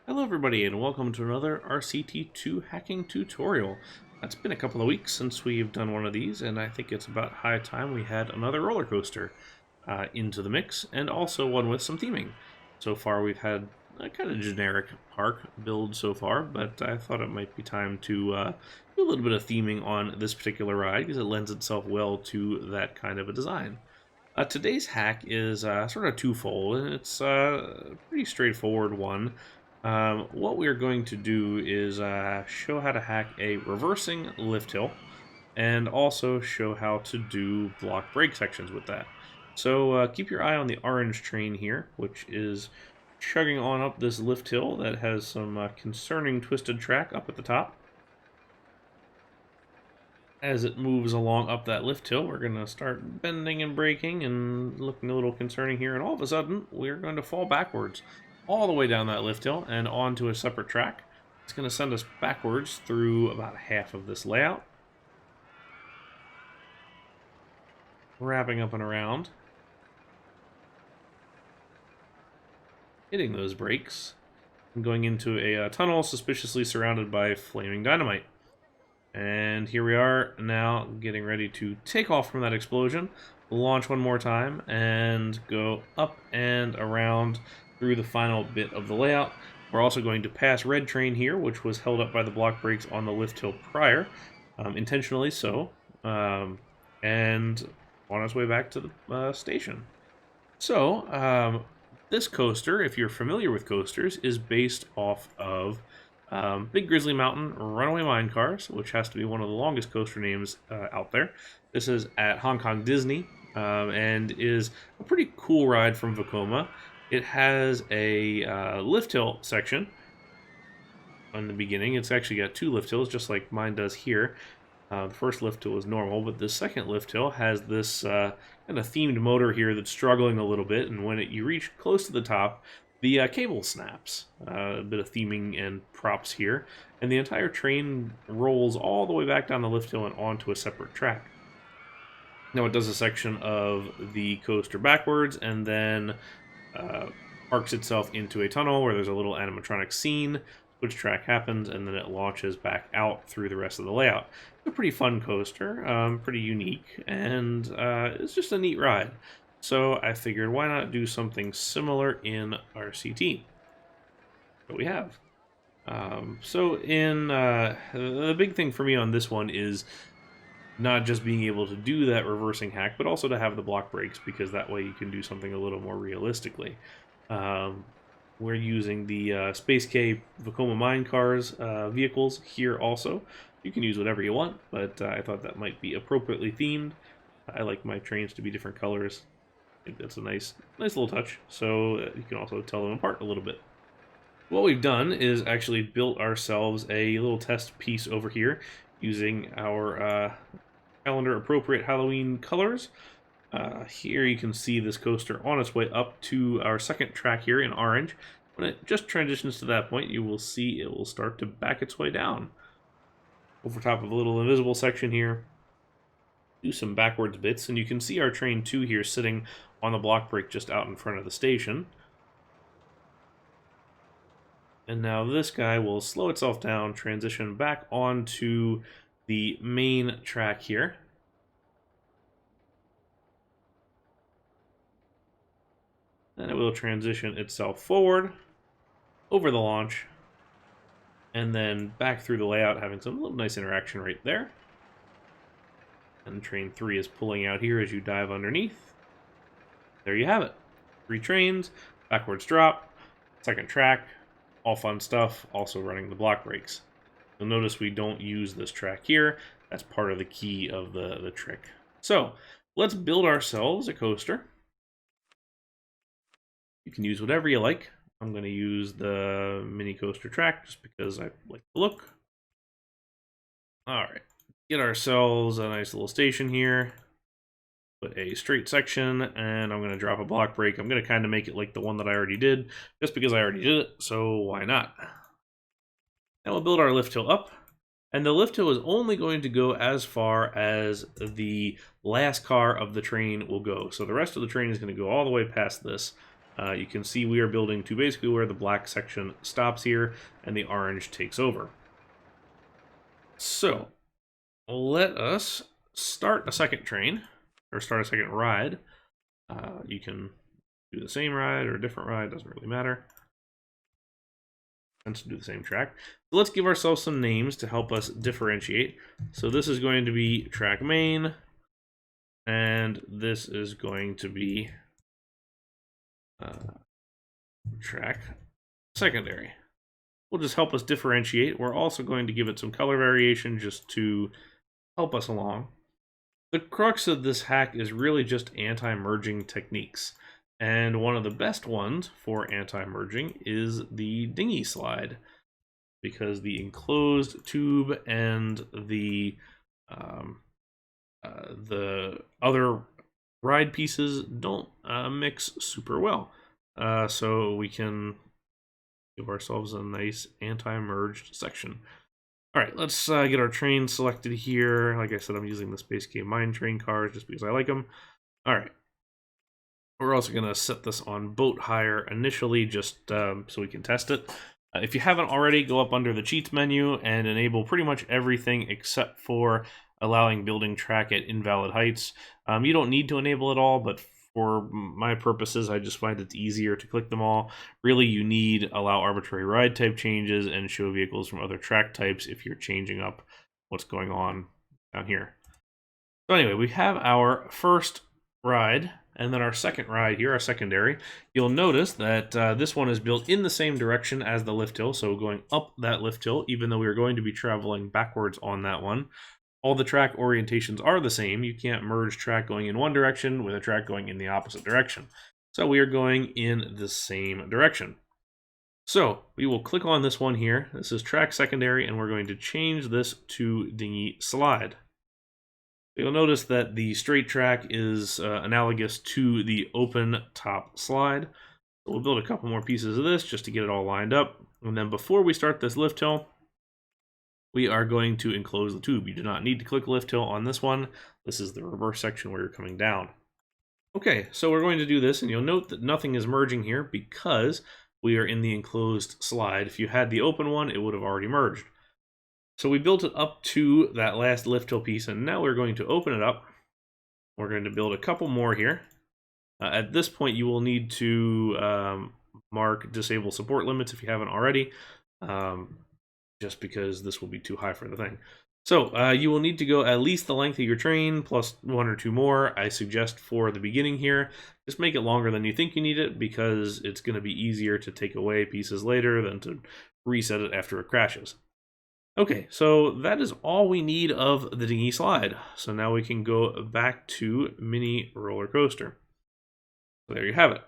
Hello everybody and welcome to another RCT2 hacking tutorial. It's been a couple of weeks since we've done one of these, and I think it's about high time we had another roller coaster into the mix, and also one with some theming. So far we've had a kind of generic park build so far, but I thought it might be time to do a little bit of theming on this particular ride, because it lends itself well to that kind of a design. Today's hack is sort of twofold, and it's a pretty straightforward one. What we are going to do is show how to hack a reversing lift hill, and also show how to do block brake sections with that. So keep your eye on the orange train here, which is chugging on up this lift hill that has some concerning twisted track up at the top. As it moves along up that lift hill, we're going to start bending and braking and looking a little concerning here, and all of a sudden we're going to fall backwards all the way down that lift hill and onto a separate track. It's going to send us backwards through about half of this layout, wrapping up and around, hitting those brakes, and going into a tunnel suspiciously surrounded by flaming dynamite. And here we are now getting ready to take off from that explosion, launch one more time, and go up and around through the final bit of the layout. We're also going to pass red train here, which was held up by the block brakes on the lift hill prior, intentionally so, and on its way back to the station. So, this coaster, if you're familiar with coasters, is based off of Big Grizzly Mountain Runaway Mine Cars, which has to be one of the longest coaster names out there. This is at Hong Kong Disney, and is a pretty cool ride from Vekoma. It has a lift hill section in the beginning. It's actually got two lift hills, just like mine does here. The first lift hill is normal, but the second lift hill has this kind of themed motor here that's struggling a little bit, and when you reach close to the top, the cable snaps. A bit of theming and props here, and the entire train rolls all the way back down the lift hill and onto a separate track. Now it does a section of the coaster backwards, and then parks itself into a tunnel where there's a little animatronic scene, switch track happens, and then it launches back out through the rest of the layout. It's a pretty fun coaster, pretty unique, and it's just a neat ride. So I figured, why not do something similar in RCT? What we have. The big thing for me on this one is not just being able to do that reversing hack, but also to have the block brakes, because that way you can do something a little more realistically. We're using the Space K Vekoma Mine Cars vehicles here also. You can use whatever you want, but I thought that might be appropriately themed. I like my trains to be different colors. I think that's a nice little touch, so you can also tell them apart a little bit. What we've done is actually built ourselves a little test piece over here using our calendar appropriate Halloween colors. Here you can see this coaster on its way up to our second track here in orange. When it just transitions to that point, you will see it will start to back its way down over top of a little invisible section here. Do some backwards bits, and you can see our train 2 here sitting on the block brake just out in front of the station. And now this guy will slow itself down, transition back onto the main track here. Then it will transition itself forward over the launch, and then back through the layout, having some little nice interaction right there. And train 3 is pulling out here as you dive underneath. There you have it. 3 trains, backwards drop, second track, all fun stuff, also running the block brakes. You'll notice we don't use this track here. That's part of the key of the trick. So let's build ourselves a coaster. You can use whatever you like. I'm going to use the mini coaster track just because I like the look. Alright, get ourselves a nice little station here. Put a straight section, and I'm going to drop a block brake. I'm going to kind of make it like the one that I already did, just because I already did it, so why not? Now we'll build our lift hill up, and the lift hill is only going to go as far as the last car of the train will go. So the rest of the train is going to go all the way past this. you can see we are building to basically where the black section stops here and the orange takes over. So let us start a second train, or start a second ride. You can do the same ride or a different ride, doesn't really matter. And to do the same track. So let's give ourselves some names to help us differentiate. So this is going to be track main, and this is going to be track secondary. Will just help us differentiate. We're also going to give it some color variation just to help us along. The crux of this hack is really just anti-merging techniques. And one of the best ones for anti-merging is the dinghy slide, because the enclosed tube and the other ride pieces don't mix super well. So we can give ourselves a nice anti-merged section. All right, let's get our train selected here. Like I said, I'm using the Space Cave Mine train cars just because I like them. All right. We're also going to set this on boat hire initially just so we can test it. If you haven't already, go up under the cheats menu and enable pretty much everything except for allowing building track at invalid heights. You don't need to enable it all, but for my purposes, I just find it's easier to click them all. Really, you need allow arbitrary ride type changes and show vehicles from other track types if you're changing up what's going on down here. So anyway, we have our first ride, and then our second ride here, our secondary. You'll notice that this one is built in the same direction as the lift hill, so going up that lift hill, even though we are going to be traveling backwards on that one. All the track orientations are the same. You can't merge track going in one direction with a track going in the opposite direction. So we are going in the same direction. So we will click on this one here. This is track secondary, and we're going to change this to dinghy slide. You'll notice that the straight track is analogous to the open top slide. So we'll build a couple more pieces of this just to get it all lined up. And then before we start this lift hill, we are going to enclose the tube. You do not need to click lift hill on this one. This is the reverse section where you're coming down. Okay, so we're going to do this, and you'll note that nothing is merging here because we are in the enclosed slide. If you had the open one, it would have already merged. So we built it up to that last lift hill piece, and now we're going to open it up. We're going to build a couple more here. At this point, you will need to mark disable support limits if you haven't already, just because this will be too high for the thing. So you will need to go at least the length of your train plus 1 or 2 more. I suggest for the beginning here, just make it longer than you think you need it, because it's going to be easier to take away pieces later than to reset it after it crashes. Okay, so that is all we need of the dinghy slide. So now we can go back to mini roller coaster. So there you have it.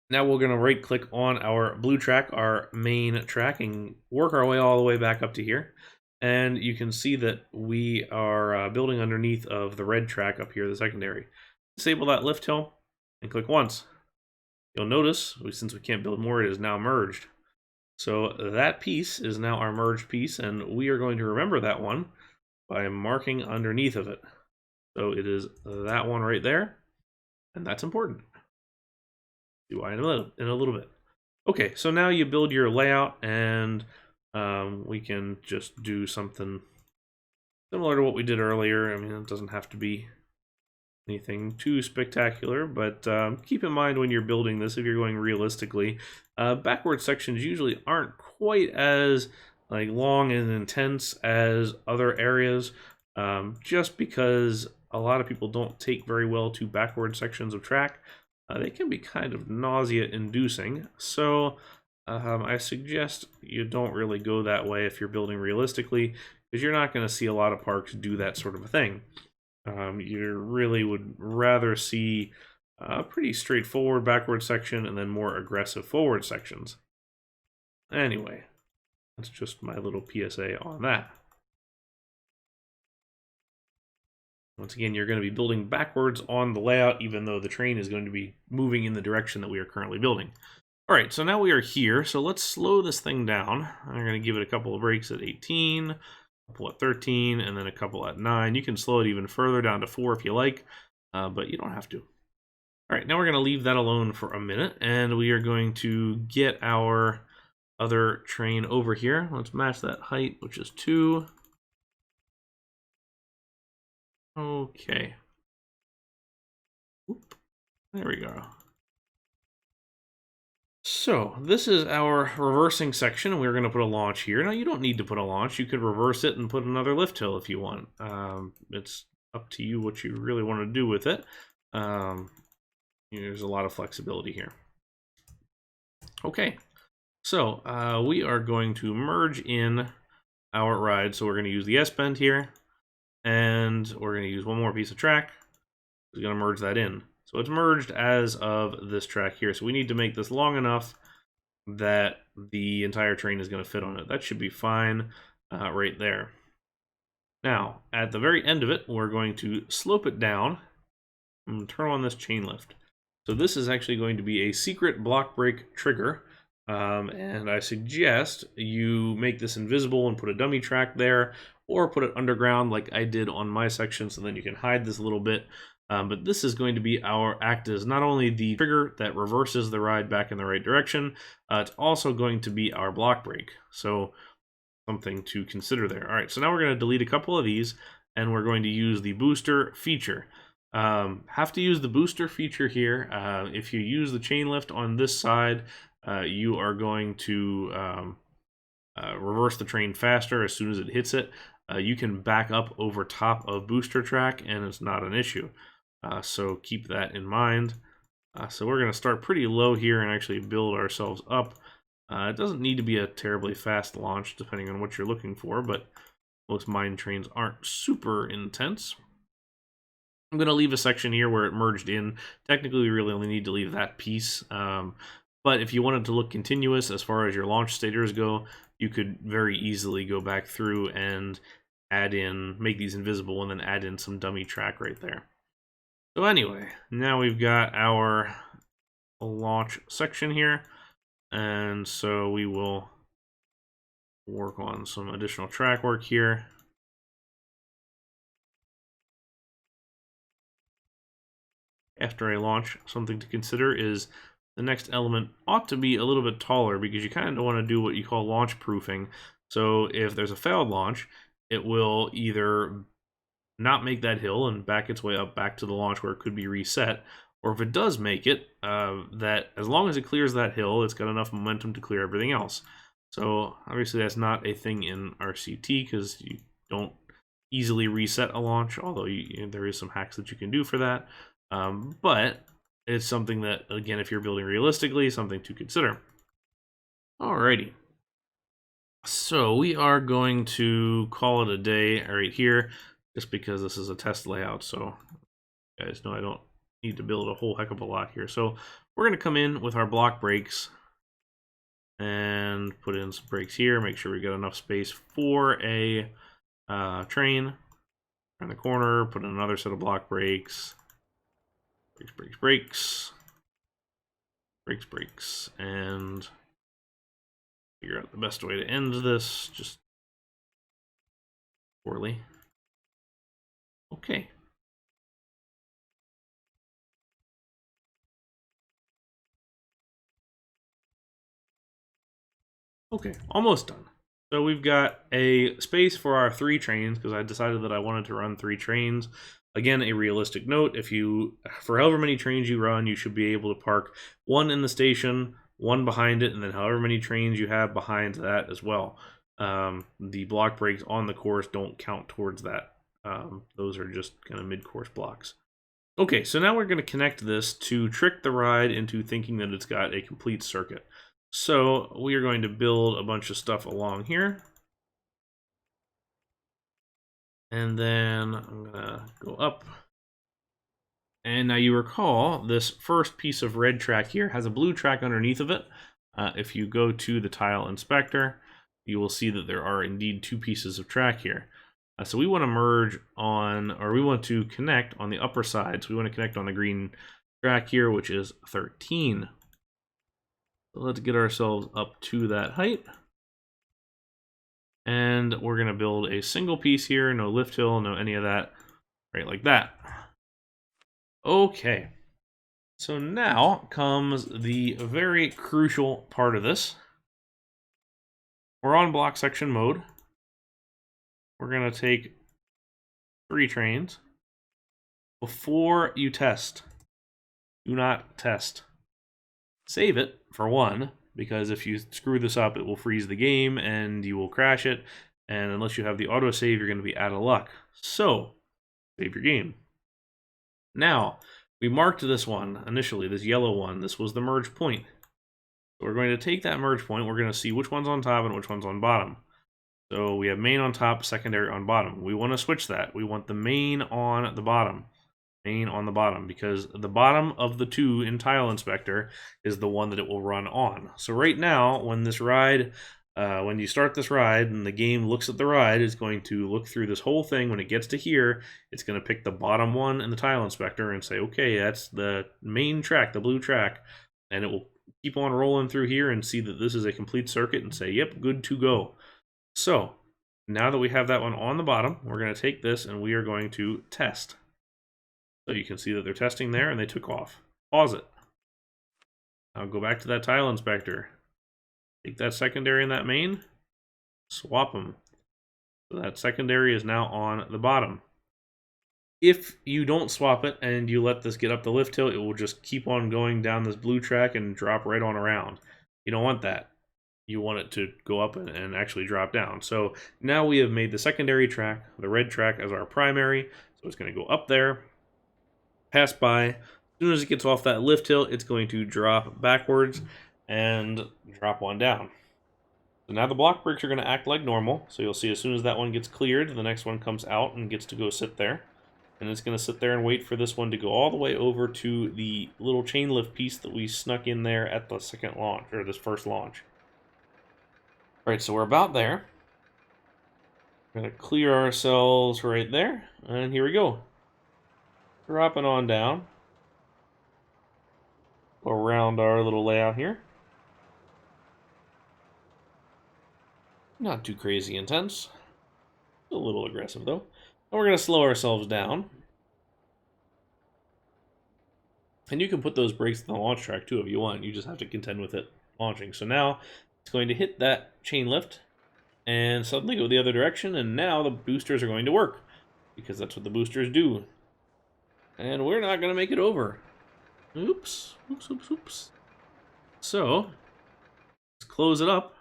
Now we're going to right click on our blue track, our main track, and work our way all the way back up to here. And you can see that we are building underneath of the red track up here, the secondary. Disable that lift hill and click once. You'll notice, since we can't build more, it is now merged. So that piece is now our merged piece, and we are going to remember that one by marking underneath of it. So it is that one right there, and that's important. See why in a little bit. Okay, so now you build your layout, and we can just do something similar to what we did earlier. I mean, it doesn't have to be anything too spectacular, but keep in mind when you're building this, if you're going realistically, backward sections usually aren't quite as long and intense as other areas, just because a lot of people don't take very well to backward sections of track. They can be kind of nausea-inducing, so I suggest you don't really go that way if you're building realistically, because you're not going to see a lot of parks do that sort of a thing. You really would rather see a pretty straightforward backward section and then more aggressive forward sections. Anyway, that's just my little PSA on that. Once again, you're going to be building backwards on the layout, even though the train is going to be moving in the direction that we are currently building. All right, so now we are here, so let's slow this thing down. I'm going to give it a couple of breaks at 18, a couple at 13, and then a couple at 9. You can slow it even further down to 4 if you like, but you don't have to. All right, now we're going to leave that alone for a minute, and we are going to get our other train over here. Let's match that height, which is 2. Okay. Oop. There we go. So this is our reversing section, and we're going to put a launch here. Now, you don't need to put a launch. You could reverse it and put another lift hill if you want. It's up to you what you really want to do with it. There's a lot of flexibility here. Okay, so we are going to merge in our ride. So we're going to use the S-bend here, and we're going to use one more piece of track. We're going to merge that in. So it's merged as of this track here. So we need to make this long enough that the entire train is going to fit on it. That should be fine right there. Now, at the very end of it, we're going to slope it down and turn on this chain lift. So this is actually going to be a secret block break trigger. And I suggest you make this invisible and put a dummy track there, or put it underground like I did on my section, so then you can hide this a little bit. But this is going to be act as not only the trigger that reverses the ride back in the right direction, it's also going to be our block break. So something to consider there. All right, so now we're going to delete a couple of these, and we're going to use the booster feature. Have to use the booster feature here. If you use the chain lift on this side, you are going to reverse the train faster as soon as it hits it. You can back up over top of booster track, and it's not an issue. So keep that in mind. So we're going to start pretty low here and actually build ourselves up. It doesn't need to be a terribly fast launch, depending on what you're looking for, but most mine trains aren't super intense. I'm going to leave a section here where it merged in. Technically, we really only need to leave that piece. But if you wanted to look continuous as far as your launch stators go, you could very easily go back through and make these invisible, and then add in some dummy track right there. So anyway, now we've got our launch section here, and so we will work on some additional track work here. After a launch, something to consider is the next element ought to be a little bit taller, because you kind of want to do what you call launch proofing. So if there's a failed launch, it will either not make that hill and back its way up back to the launch where it could be reset, or if it does make it, that as long as it clears that hill, it's got enough momentum to clear everything else. So obviously that's not a thing in RCT, because you don't easily reset a launch, although there is some hacks that you can do for that. But it's something that, again, if you're building realistically, something to consider. Alrighty. So we are going to call it a day right here, just because this is a test layout, so you guys know I don't need to build a whole heck of a lot here. So we're going to come in with our block breaks and put in some breaks here, make sure we got enough space for a train. Turn the corner, put in another set of block breaks. Breaks, and figure out the best way to end this, just poorly. Okay. Okay, almost done. So we've got a space for our 3 trains, because I decided that I wanted to run 3 trains. Again, a realistic note, for however many trains you run, you should be able to park 1 in the station, 1 behind it, and then however many trains you have behind that as well. The block breaks on the course don't count towards that. Those are just kind of mid-course blocks. Okay, so now we're going to connect this to trick the ride into thinking that it's got a complete circuit. So we are going to build a bunch of stuff along here. And then I'm going to go up. And now you recall this first piece of red track here has a blue track underneath of it. If you go to the tile inspector, you will see that there are indeed 2 pieces of track here. So we want to merge on, or we want to connect on the upper side. So we want to connect on the green track here, which is 13. So let's get ourselves up to that height. And we're going to build a single piece here, no lift hill, no any of that, right like that. Okay. So now comes the very crucial part of this. We're on block section mode. We're going to take 3 trains. Before you test, do not test. Save it, for one, because if you screw this up, it will freeze the game and you will crash it. And unless you have the autosave, you're going to be out of luck. So, save your game. Now, we marked this one initially, this yellow one. This was the merge point. So we're going to take that merge point. We're going to see which one's on top and which one's on bottom. So we have main on top, secondary on bottom. We want to switch that. We want the main on the bottom. Main on the bottom, because the bottom of the 2 in Tile Inspector is the one that it will run on. So right now, when this ride, when you start this ride and the game looks at the ride, it's going to look through this whole thing. When it gets to here, it's going to pick the bottom one in the Tile Inspector and say, okay, that's the main track, the blue track, and it will keep on rolling through here and see that this is a complete circuit and say, yep, good to go. So now that we have that one on the bottom, we're going to take this and we are going to test. So you can see that they're testing there and they took off. Pause it. Now go back to that Tile Inspector. Take that secondary and that main, swap them. So that secondary is now on the bottom. If you don't swap it and you let this get up the lift hill, it will just keep on going down this blue track and drop right on around. You don't want that. You want it to go up and actually drop down. So now we have made the secondary track, the red track, as our primary. So it's going to go up there, pass by. As soon as it gets off that lift hill, it's going to drop backwards and drop one down. So now the block bricks are going to act like normal. So you'll see as soon as that one gets cleared, the next one comes out and gets to go sit there. And it's going to sit there and wait for this one to go all the way over to the little chain lift piece that we snuck in there at the second launch, or this first launch. All right, so we're about there. We're going to clear ourselves right there. And here we go. Dropping on down. Around our little layout here. Not too crazy intense. A little aggressive though. And we're going to slow ourselves down. And you can put those brakes in the launch track too if you want. You just have to contend with it launching. So now it's going to hit that chain lift and suddenly go the other direction. And now the boosters are going to work because that's what the boosters do. And we're not going to make it over. Oops. Oops, oops, oops. So let's close it up.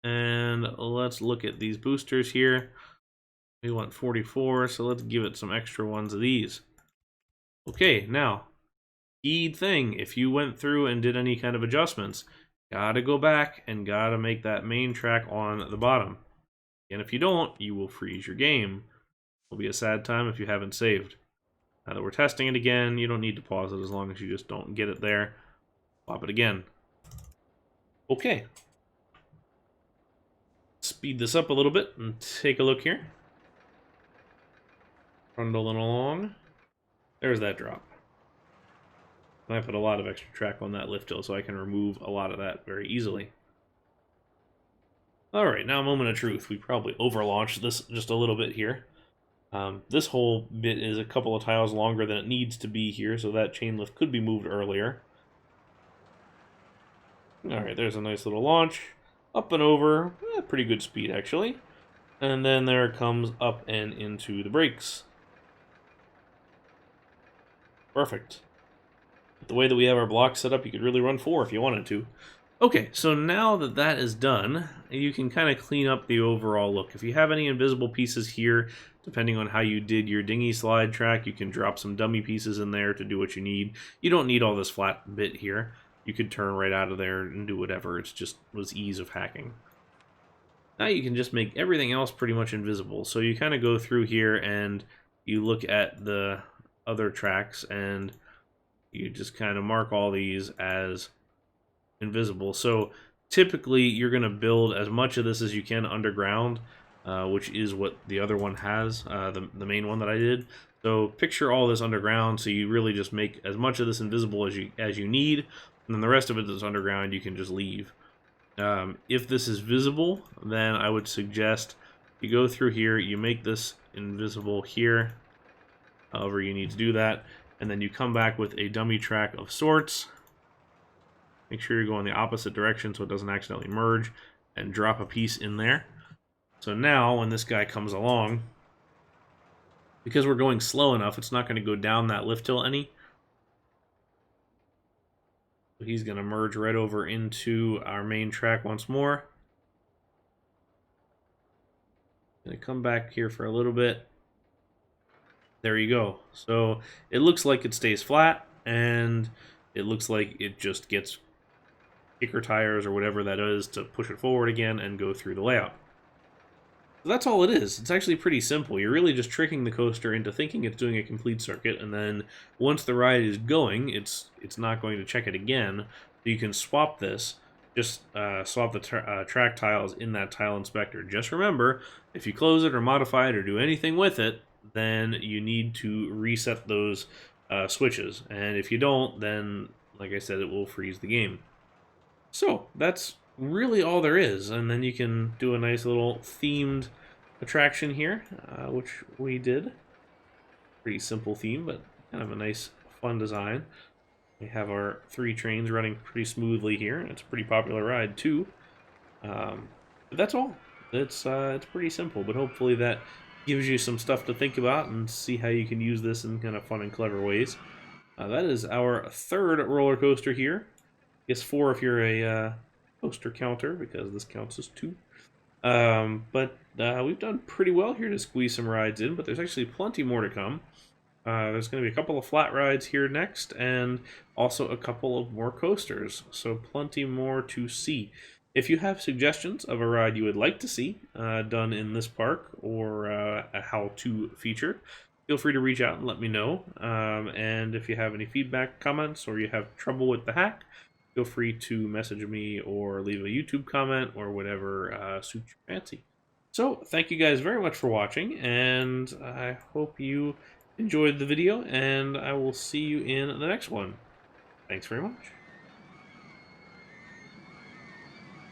And let's look at these boosters here. We want 44, so let's give it some extra ones of these. Okay, now, key thing, if you went through and did any kind of adjustments, gotta go back and gotta make that main track on the bottom. And if you don't, you will freeze your game. It'll be a sad time if you haven't saved. Now that we're testing it again, you don't need to pause it as long as you just don't get it there. Pop it again. Okay. Speed this up a little bit and take a look here. Trundling along. There's that drop. And I put a lot of extra track on that lift hill so I can remove a lot of that very easily. Alright, now moment of truth. We probably overlaunched this just a little bit here. This whole bit is a couple of tiles longer than it needs to be here, so that chain lift could be moved earlier. Alright, there's a nice little launch. Up and over. Pretty good speed, actually. And then there it comes up and into the brakes. Perfect. The way that we have our blocks set up, you could really run 4 if you wanted to. Okay, so now that that is done, you can kind of clean up the overall look. If you have any invisible pieces here, depending on how you did your dinghy slide track, you can drop some dummy pieces in there to do what you need. You don't need all this flat bit here. You could turn right out of there and do whatever. It's just was ease of hacking. Now you can just make everything else pretty much invisible. So you kind of go through here and you look at the other tracks and you just kind of mark all these as invisible. So typically you're going to build as much of this as you can underground, which is what the other one has, the main one that I did. So picture all this underground, so you really just make as much of this invisible as you need, and then the rest of it that's underground you can just leave. If this is visible, then I would suggest you go through here, you make this invisible here, however you need to do that, and then you come back with a dummy track of sorts. Make sure you're going the opposite direction so it doesn't accidentally merge, and drop a piece in there. So now when this guy comes along, because we're going slow enough, it's not going to go down that lift hill any. So he's going to merge right over into our main track once more. Going to come back here for a little bit. There you go. So it looks like it stays flat, and it looks like it just gets kicker tires or whatever that is to push it forward again and go through the layout. So that's all it is. It's actually pretty simple. You're really just tricking the coaster into thinking it's doing a complete circuit, and then once the ride is going, it's not going to check it again. So you can swap this. Just swap the track tiles in that tile inspector. Just remember, if you close it or modify it or do anything with it, then you need to reset those switches. And if you don't, then, like I said, it will freeze the game. So that's really all there is. And then you can do a nice little themed attraction here, which we did. Pretty simple theme, but kind of a nice, fun design. We have our 3 trains running pretty smoothly here. It's a pretty popular ride too. But that's all. It's pretty simple, but hopefully that gives you some stuff to think about and see how you can use this in kind of fun and clever ways. That is our 3rd roller coaster here. I guess 4 if you're a coaster counter, because this counts as 2. But we've done pretty well here to squeeze some rides in, but there's actually plenty more to come. There's going to be a couple of flat rides here next, and also a couple of more coasters, so plenty more to see. If you have suggestions of a ride you would like to see done in this park, or a how-to feature, feel free to reach out and let me know. And if you have any feedback, comments, or you have trouble with the hack, feel free to message me or leave a YouTube comment or whatever suits your fancy. So, thank you guys very much for watching, and I hope you enjoyed the video, and I will see you in the next one. Thanks very much.